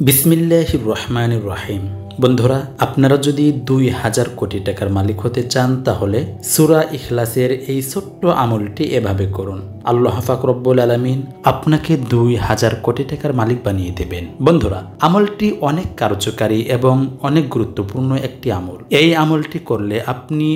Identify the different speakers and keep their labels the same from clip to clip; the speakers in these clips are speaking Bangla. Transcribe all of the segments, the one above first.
Speaker 1: বিসমিল্লাহির রহমানির রহিম। বন্ধুরা, আপনারা যদি 2000 কোটি টাকার মালিক হতে চান তাহলে সূরা ইখলাসের এই ছোট্ট আমলটি এভাবে করুন। আল্লাহ পাক রব্বুল আলামিন আপনাকে 2000 কোটি টাকার মালিক বানিয়ে দেবেন। বন্ধুরা, আমলটি অনেক কার্যকারী এবং অনেক গুরুত্বপূর্ণ একটি আমল। এই আমলটি করলে আপনি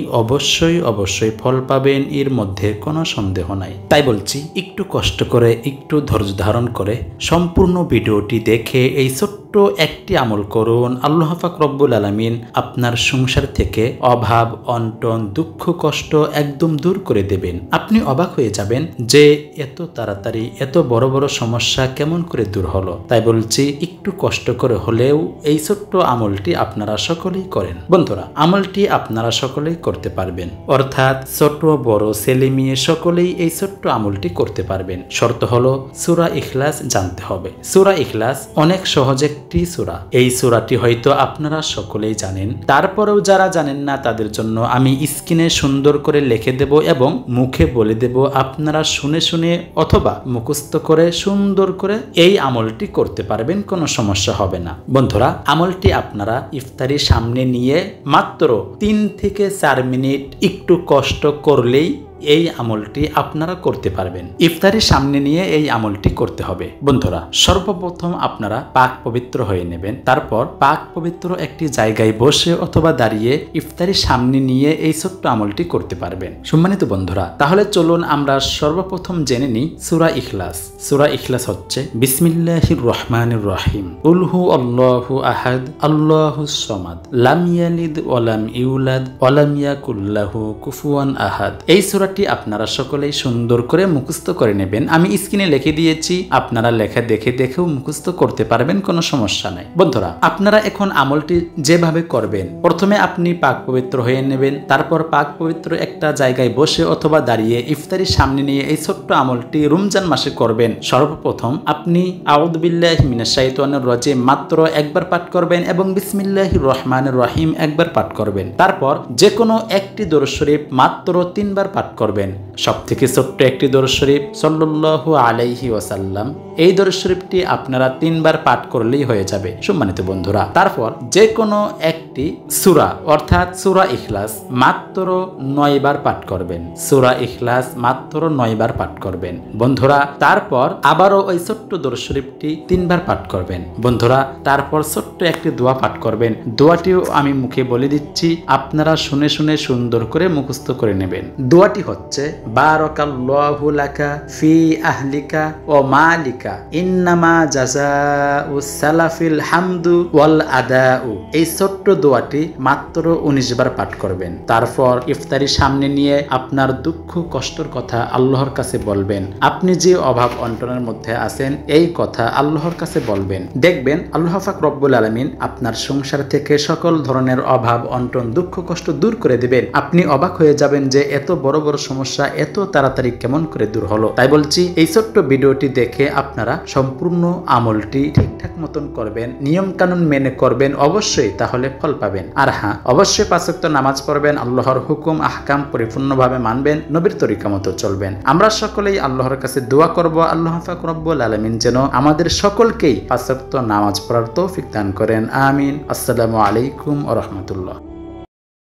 Speaker 1: অবশ্যই ফল পাবেন, এর মধ্যে কোনো সন্দেহ নাই। তাই বলছি, একটু কষ্ট করে, একটু ধৈর্য ধারণ করে সম্পূর্ণ ভিডিওটি দেখে এই ছোট্ট একটি আমল করুন। আল্লাহ পাক রব্বুল আলামিন আপনার সংসার থেকে অভাব, অনটন, দুঃখ, কষ্ট একদম দূর করে দেবেন। আপনি অবাক হয়ে যাবেন যে এত তাড়াতাড়ি এত বড় বড় সমস্যা কেমন করে দূর হলো। তাই বলছি, একটু কষ্ট করে হলেও এই ছোট্ট আমলটি আপনারা সকলেই করেন। বন্ধুরা, আমলটি আপনারা সকলেই করতে পারবেন, অর্থাৎ ছোট বড় ছেলে মেয়ে সকলেই এই ছোট্ট আমলটি করতে পারবেন। শর্ত হলো সূরা ইখলাস জানতে হবে। সূরা ইখলাস অনেক সহজ একটি সূরা। এই সূরাটি হয়তো আপনারা সকলেই জানেন, তারপরেও যারা জানেন না তাদের জন্য আমি স্ক্রিনে সুন্দর করে লিখে দেব এবং মুখে বলে দেব। আপনারা শুনে শুনে অথবা মুখস্থ করে সুন্দর করে এই আমলটি করতে পারবেন, কোনো সমস্যা হবে না। বন্ধুরা, আমলটি আপনারা ইফতারি সামনে নিয়ে মাত্র 3 থেকে 4 মিনিট একটু কষ্ট করলেই এই আমলটি আপনারা করতে পারবেন। ইফতারি সামনে নিয়ে এই আমলটি করতে হবে। বন্ধুরা, সর্বপ্রথম আপনারা পাক পবিত্র হয়ে নেবেন। তারপর পাক পবিত্র একটি জায়গায় বসে অথবা দাঁড়িয়ে ইফতারি সামনে নিয়ে এই ছোট্ট আমলটি করতে পারবেন। সম্মানিত বন্ধুরা, তাহলে চলুন আমরা সর্বপ্রথম জেনে নিই সূরা ইখলাস। সূরা ইখলাস হচ্ছে বিসমিল্লাহির রহমানির রহিম। কুল হু আল্লাহু আহাদ আল্লাহুস সামাদ লাম ইয়ালিদ ওয়া লাম ইউলাদ ওয়া লাম ইয়াকুল লাহু কুফুয়ান আহাদ। এই সূরাটি আপনারা সকলেই সুন্দর করে মুখস্থ করে নেবেন। আমি স্ক্রিনে লিখে দিয়েছি, আপনারা লেখা দেখেও মুখস্থ করতে পারবেন, কোনো সমস্যা নাই। বন্ধুরা, আপনারা এখন আমলটি যেভাবে করবেন, প্রথমে আপনি পাক পবিত্র হয়ে নেবেন। তারপর পাক পবিত্র একটা জায়গায় বসে অথবা দাঁড়িয়ে ইফতারি সামনে নিয়ে এই ছোট্ট আমলটি রমজান মাসে করবেন। সর্বপ্রথম আপনি আউযু বিল্লাহি মিনাশ শাইতানির রাজিম মাত্র একবার পাঠ করবেন এবং বিসমিল্লাহির রহমানির রহিম একবার পাঠ করবেন। তারপর যে কোনো একটি দরুদ শরীফ মাত্র 3 বার পাঠ করবেন। সবথেকে ছোট্ট একটি দরুদ শরীফ সাল্লাল্লাহু আলাইহি ওয়াসাল্লাম, এই দরুদ শরীফটি আপনারা 3 বার পাঠ করলেই হয়ে যাবে। সম্মানিত বন্ধুরা, তারপর যে কোনো একটি সূরা অর্থাৎ সূরা ইখলাস মাত্র 9 বার পাঠ করবেন। সূরা ইখলাস মাত্র 9 বার পাঠ করবেন। বন্ধুরা, তারপর আবারও ওই ছোট্ট দরুদ শরীফটি 3 বার পাঠ করবেন। বন্ধুরা, তারপর ছোট্ট একটি দোয়া পাঠ করবেন। দোয়াটিও আমি মুখে বলে দিচ্ছি, আপনারা শুনে শুনে সুন্দর করে মুখস্থ করে নেবেন। দোয়াটি হচ্ছে বারাকাল্লাহু লাকা ফি আহলিকা ওয়া মালিকা ইন্নামা জাযাউস সালাফিল হামদু ওয়াল আদাউ। এই ছোট্ট দোয়াটি মাত্র 19 বার পাঠ করবেন। তারপর ইফতারি সামনে নিয়ে আপনার দুঃখ কষ্টের কথা আল্লাহর কাছে বলবেন। আপনি যে অভাব অনটনের মধ্যে আছেন এই কথা আল্লাহর কাছে বলবেন। দেখবেন আল্লাহ পাক রব্বুল আলামিন আপনার সংসার থেকে সকল ধরনের অভাব অনটন দুঃখ কষ্ট দূর করে দিবেন। আপনি অবাক হয়ে যাবেন যে এত বড় বড় সমস্যা এত তাড়াতাড়ি কেমন করে দূর হলো। তাই বলছি, এই ছোট্ট ভিডিওটি দেখে আপনারা সম্পূর্ণ আমলটি ঠিকঠাক মতন করবেন, নিয়ম কানুন মেনে করবেন, অবশ্যই তাহলে ফল পাবেন। আর হ্যাঁ, অবশ্যই 5 ওয়াক্ত নামাজ পড়বেন, আল্লাহর হুকুম আহকাম পরিপূর্ণভাবে মানবেন, নবীর তরিকা মতো চলবেন। আমরা সকলেই আল্লাহর কাছে দোয়া করব, আল্লাহ পাক রব্বুল আলামিন যেন আমাদের সকলকেই 5 ওয়াক্ত নামাজ পড়ার তৌফিক দান করেন। আমিন। আসসালামু আলাইকুম ওয়া রাহমাতুল্লাহ।